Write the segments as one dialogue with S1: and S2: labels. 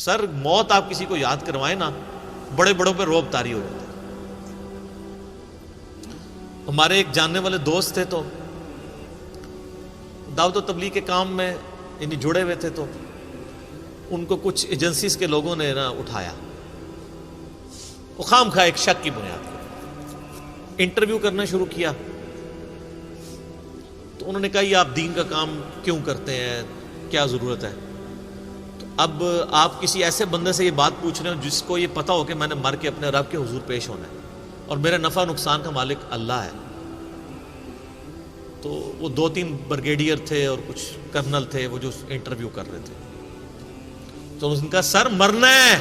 S1: سر موت آپ کسی کو یاد کروائیں نا، بڑے بڑوں پہ روب طاری ہو جاتا ہے۔ ہمارے ایک جاننے والے دوست تھے، تو دعوت و تبلیغ کے کام میں یعنی جڑے ہوئے تھے، تو ان کو کچھ ایجنسیز کے لوگوں نے نا اٹھایا، وہ خام خواہ ایک شک کی بنیاد پر انٹرویو کرنا شروع کیا۔ تو انہوں نے کہا یہ آپ دین کا کام کیوں کرتے ہیں، کیا ضرورت ہے؟ تو اب آپ کسی ایسے بندے سے یہ بات پوچھ رہے ہو جس کو یہ پتا ہو کہ میں نے مر کے اپنے رب کے حضور پیش ہونا ہے اور میرے نفع نقصان کا مالک اللہ ہے۔ تو وہ 2-3 بریگیڈیئر تھے اور کچھ کرنل تھے، وہ جو انٹرویو کر رہے تھے۔ تو اس نے کہا سر مرنا ہے،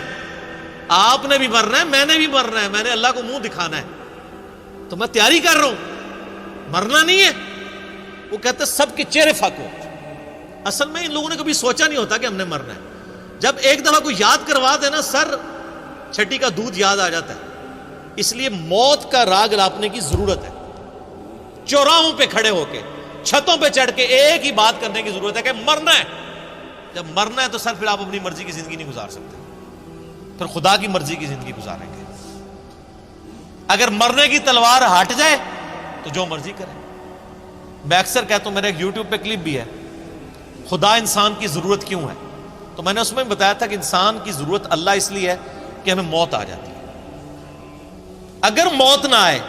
S1: آپ نے بھی مرنا ہے، میں نے بھی مرنا ہے، میں نے اللہ کو منہ دکھانا ہے، تو میں تیاری کر رہا ہوں، مرنا نہیں ہے۔ وہ کہتے سب کے چہرے فاقو۔ اصل میں ان لوگوں نے کبھی سوچا نہیں ہوتا کہ ہم نے مرنا ہے۔ جب ایک دفعہ کوئی یاد کروا دے نا، سر چھٹی کا دودھ یاد آ جاتا ہے۔ اس لیے موت کا راگ لاپنے کی ضرورت ہے۔ چوراہوں پہ کھڑے ہو کے، چھتوں پہ چڑھ کے ایک ہی بات کرنے کی ضرورت ہے کہ مرنا ہے۔ جب مرنا ہے تو سر پھر آپ اپنی مرضی کی زندگی نہیں گزار سکتے، پھر خدا کی مرضی کی زندگی گزاریں گے۔ اگر مرنے کی تلوار ہٹ جائے تو جو مرضی کریں۔ میں اکثر کہتا ہوں، میرے ایک یوٹیوب پہ کلپ بھی ہے، خدا انسان کی ضرورت کیوں ہے؟ تو میں نے اس میں بتایا تھا کہ انسان کی ضرورت اللہ اس لیے ہے کہ ہمیں موت آ جاتی ہے۔ اگر موت نہ آئے،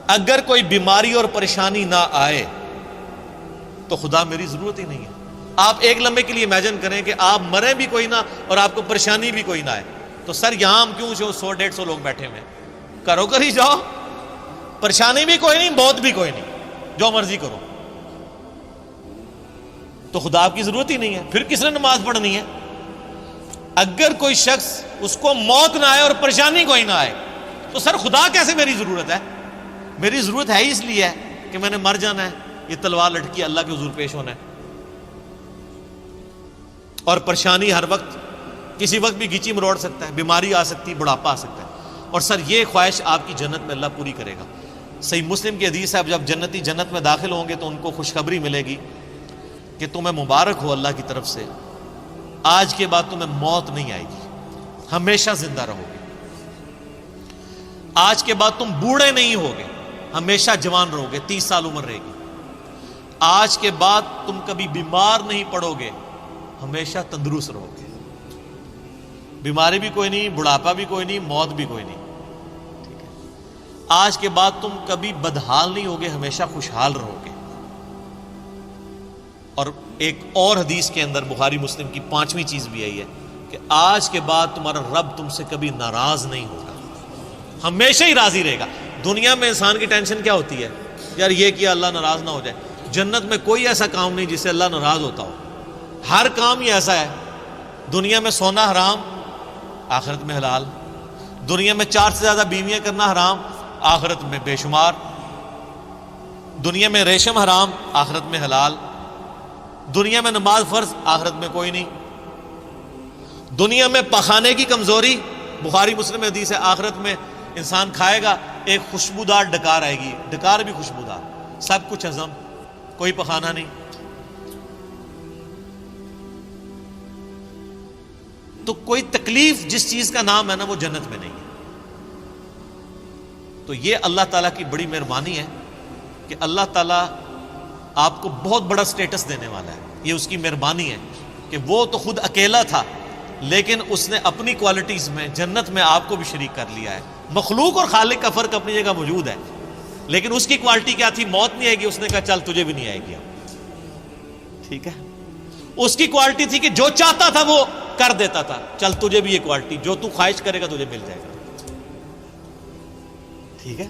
S1: اگر کوئی بیماری اور پریشانی نہ آئے تو خدا میری ضرورت ہی نہیں ہے۔ آپ ایک لمحے کے لیے امیجن کریں کہ آپ مریں بھی کوئی نہ اور آپ کو پریشانی بھی کوئی نہ آئے، تو سر یہاں ہم کیوں 100-150 لوگ بیٹھے ہوئے ہیں؟ کرو کر ہی جاؤ، پریشانی بھی کوئی نہیں، موت بھی کوئی نہیں، جو مرضی کرو۔ تو خدا آپ کی ضرورت ہی نہیں ہے، پھر کس نے نماز پڑھنی ہے؟ اگر کوئی شخص اس کو موت نہ آئے اور پریشانی کوئی نہ آئے تو سر خدا کیسے میری ضرورت ہے؟ میری ضرورت ہے ہی اس لیے ہے کہ میں نے مر جانا ہے، یہ تلوار لٹکی اللہ کے حضور پیش ہونا ہے۔ اور پریشانی ہر وقت کسی وقت بھی گیچی مروڑ سکتا ہے، بیماری آ سکتی ہے، بڑھاپا آ سکتا ہے، اور سر یہ خواہش آپ کی جنت میں اللہ پوری کرے گا۔ صحیح مسلم کی حدیث ہے، جب جنتی جنت میں داخل ہوں گے تو ان کو خوشخبری ملے گی کہ تمہیں مبارک ہو اللہ کی طرف سے، آج کے بعد تمہیں موت نہیں آئے گی، ہمیشہ زندہ رہو گے۔ آج کے بعد تم بوڑھے نہیں ہوگے، ہمیشہ جوان رہو گے، 30 سال عمر رہے گی۔ آج کے بعد تم کبھی بیمار نہیں پڑو گے، ہمیشہ تندرست رہو گے۔ بیماری بھی کوئی نہیں، بڑھاپا بھی کوئی نہیں، موت بھی کوئی نہیں۔ ٹھیک ہے؟ آج کے بعد تم کبھی بدحال نہیں ہوگے، ہمیشہ خوشحال رہو گے۔ اور ایک اور حدیث کے اندر بخاری مسلم کی 5ویں چیز بھی یہی ہے کہ آج کے بعد تمہارا رب تم سے کبھی ناراض نہیں ہوگا، ہمیشہ ہی راضی رہے گا۔ دنیا میں انسان کی ٹینشن کیا ہوتی ہے؟ یار یہ کیا اللہ ناراض نہ ہو جائے۔ جنت میں کوئی ایسا کام نہیں جس سے اللہ ناراض ہوتا ہو، ہر کام ہی ایسا ہے۔ دنیا میں سونا حرام، آخرت میں حلال۔ دنیا میں 4 سے زیادہ بیویاں کرنا حرام، آخرت میں بے شمار۔ دنیا میں ریشم حرام، آخرت میں حلال۔ دنیا میں نماز فرض، آخرت میں کوئی نہیں۔ دنیا میں پخانے کی کمزوری، بخاری مسلم میں حدیث ہے، آخرت میں انسان کھائے گا ایک خوشبودار ڈکار آئے گی، ڈکار بھی خوشبودار، سب کچھ ہضم، کوئی پخانا نہیں۔ تو کوئی تکلیف جس چیز کا نام ہے نا، وہ جنت میں نہیں ہے۔ تو یہ اللہ تعالیٰ کی بڑی مہربانی ہے کہ اللہ تعالیٰ آپ کو بہت بڑا سٹیٹس دینے والا ہے۔ یہ اس کی مہربانی ہے کہ وہ تو خود اکیلا تھا، لیکن اس نے اپنی کوالٹیز میں جنت میں آپ کو بھی شریک کر لیا ہے۔ مخلوق اور خالق کا فرق اپنی جگہ موجود ہے، لیکن اس کی کوالٹی کیا تھی؟ موت نہیں آئے گی، اس نے کہا چل تجھے بھی نہیں آئے گی اب۔ ٹھیک ہے؟ اس کی کوالٹی تھی کہ جو چاہتا تھا وہ کر دیتا تھا، چل تجھے بھی یہ کوالٹی، جو تو خواہش کرے گا تجھے مل جائے گا۔ ٹھیک ہے؟